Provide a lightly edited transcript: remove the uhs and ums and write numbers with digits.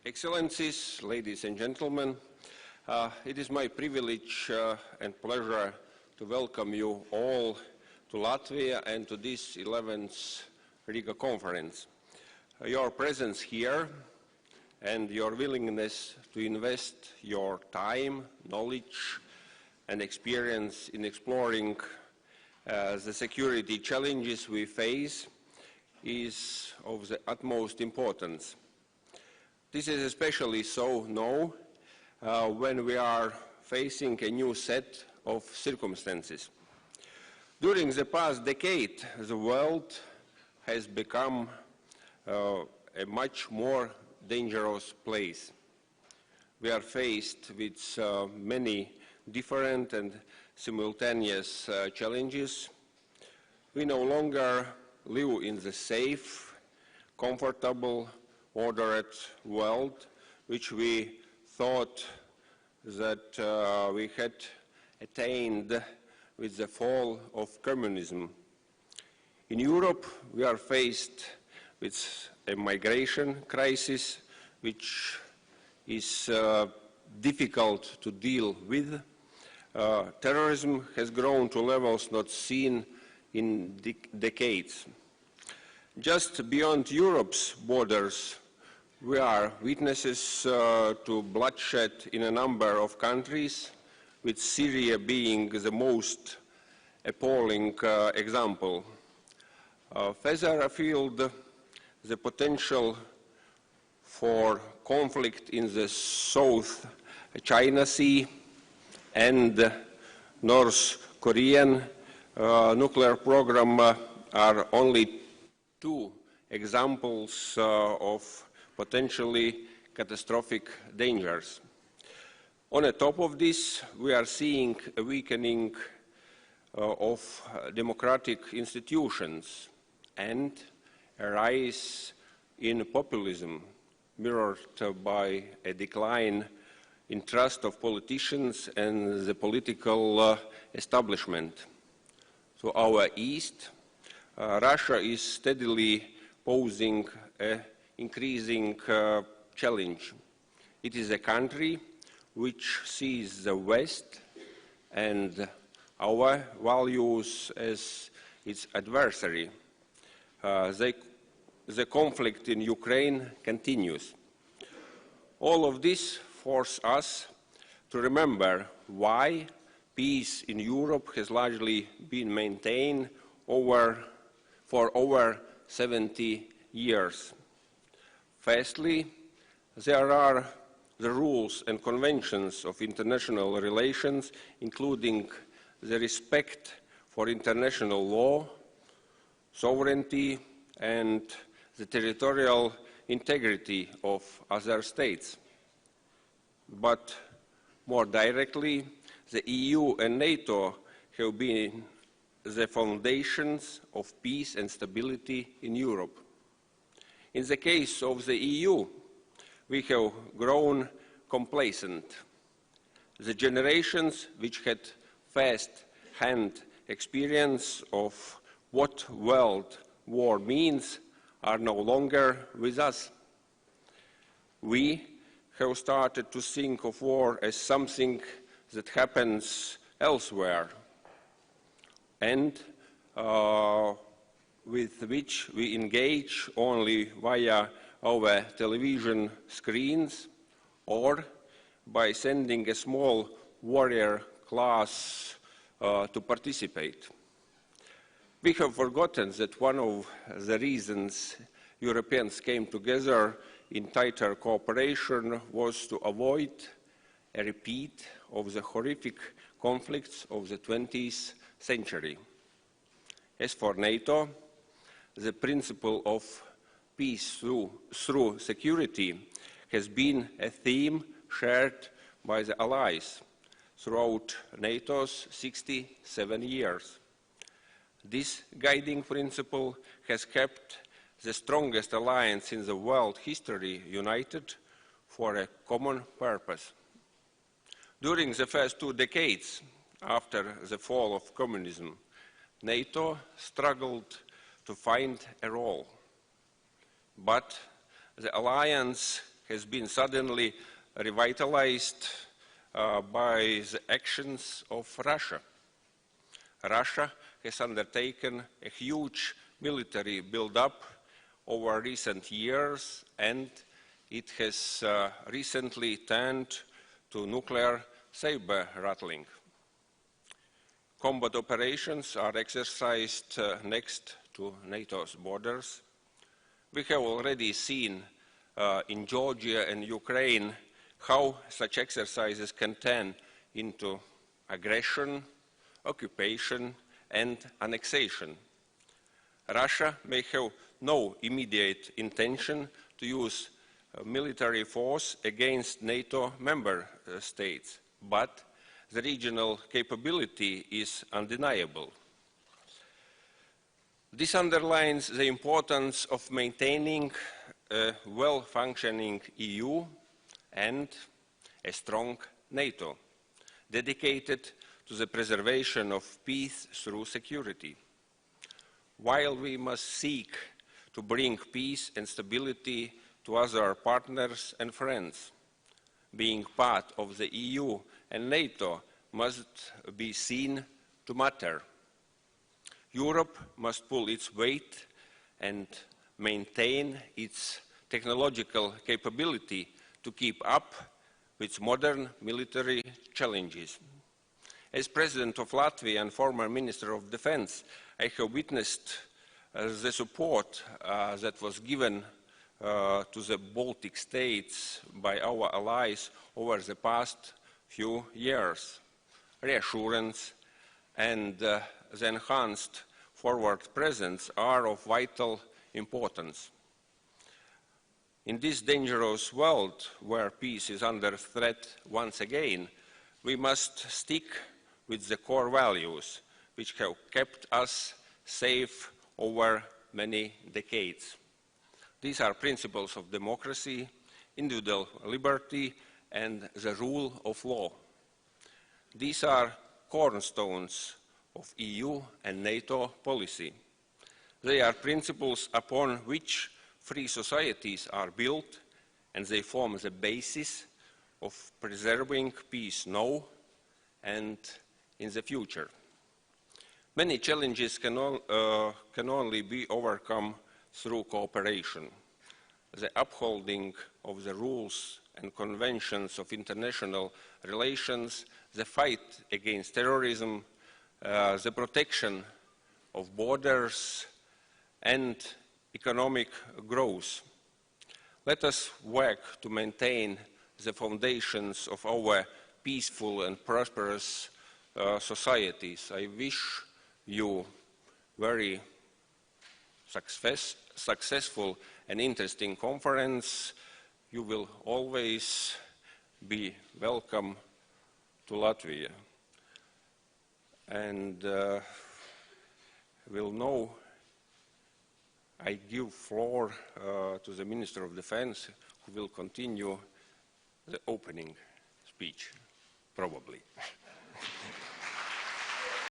Excellencies, ladies and gentlemen, it is my privilege and pleasure to welcome you all to Latvia and to this 11th Riga conference. Your presence here and your willingness to invest your time, knowledge, and experience in exploring the security challenges we face is of the utmost importance. This is especially so now when we are facing a new set of circumstances. During the past decade, the world has become a much more dangerous place. We are faced with many different and simultaneous challenges. We no longer live in the safe, comfortable, ordered world which we thought that we had attained with the fall of communism. In Europe, we are faced with a migration crisis which is difficult to deal with. Terrorism has grown to levels not seen in decades. Just beyond Europe's borders, we are witnesses to bloodshed in a number of countries, with Syria being the most appalling example. Further afield, the potential for conflict in the South China Sea and North Korean nuclear program are only two examples of potentially catastrophic dangers. On the top of this, we are seeing a weakening of democratic institutions and a rise in populism, mirrored by a decline in trust of politicians and the political establishment. To our east, Russia is steadily posing an increasing challenge. It is a country which sees the West and our values as its adversary. The conflict in Ukraine continues. All of this forces us to remember why peace in Europe has largely been maintained for over 70 years. Firstly, there are the rules and conventions of international relations, including the respect for international law, sovereignty, and the territorial integrity of other states. But more directly, the EU and NATO have been the foundations of peace and stability in Europe. In the case of the EU, we have grown complacent. The generations which had first-hand experience of what world war means are no longer with us. We have started to think of war as something that happens elsewhere and with which we engage only via our television screens or by sending a small warrior class to participate. We have forgotten that one of the reasons Europeans came together in tighter cooperation was to avoid a repeat of the horrific conflicts of the 20th century. As for NATO, the principle of peace through security has been a theme shared by the Allies throughout NATO's 67 years. This guiding principle has kept the strongest alliance in the world history united for a common purpose. During the first 2 decades after the fall of communism, NATO struggled to find a role. But the alliance has been suddenly revitalized by the actions of Russia. Russia has undertaken a huge military build-up over recent years, and it has recently turned to nuclear saber-rattling. Combat operations are exercised next to NATO's borders. We have already seen in Georgia and Ukraine how such exercises can turn into aggression, occupation, and annexation. Russia may have no immediate intention to use military force against NATO member states, but the regional capability is undeniable. This underlines the importance of maintaining a well-functioning EU and a strong NATO, dedicated to the preservation of peace through security. While we must seek to bring peace and stability to other partners and friends, being part of the EU and NATO must be seen to matter. Europe must pull its weight and maintain its technological capability to keep up with modern military challenges. As President of Latvia and former Minister of Defense, I have witnessed the support that was given to the Baltic states by our allies over the past few years. Reassurance and the enhanced forward presence are of vital importance. In this dangerous world where peace is under threat once again, we must stick with the core values which have kept us safe over many decades. These are principles of democracy, individual liberty, and the rule of law. These are cornerstones of EU and NATO policy. They are principles upon which free societies are built, and they form the basis of preserving peace now and in the future. Many challenges can only be overcome through cooperation. The upholding of the rules and conventions of international relations, the fight against terrorism, the protection of borders, and economic growth. Let us work to maintain the foundations of our peaceful and prosperous societies. I wish you very successful and interesting conference. You will always be welcome to Latvia. And will now I give floor to the Minister of Defense, who will continue the opening speech, probably.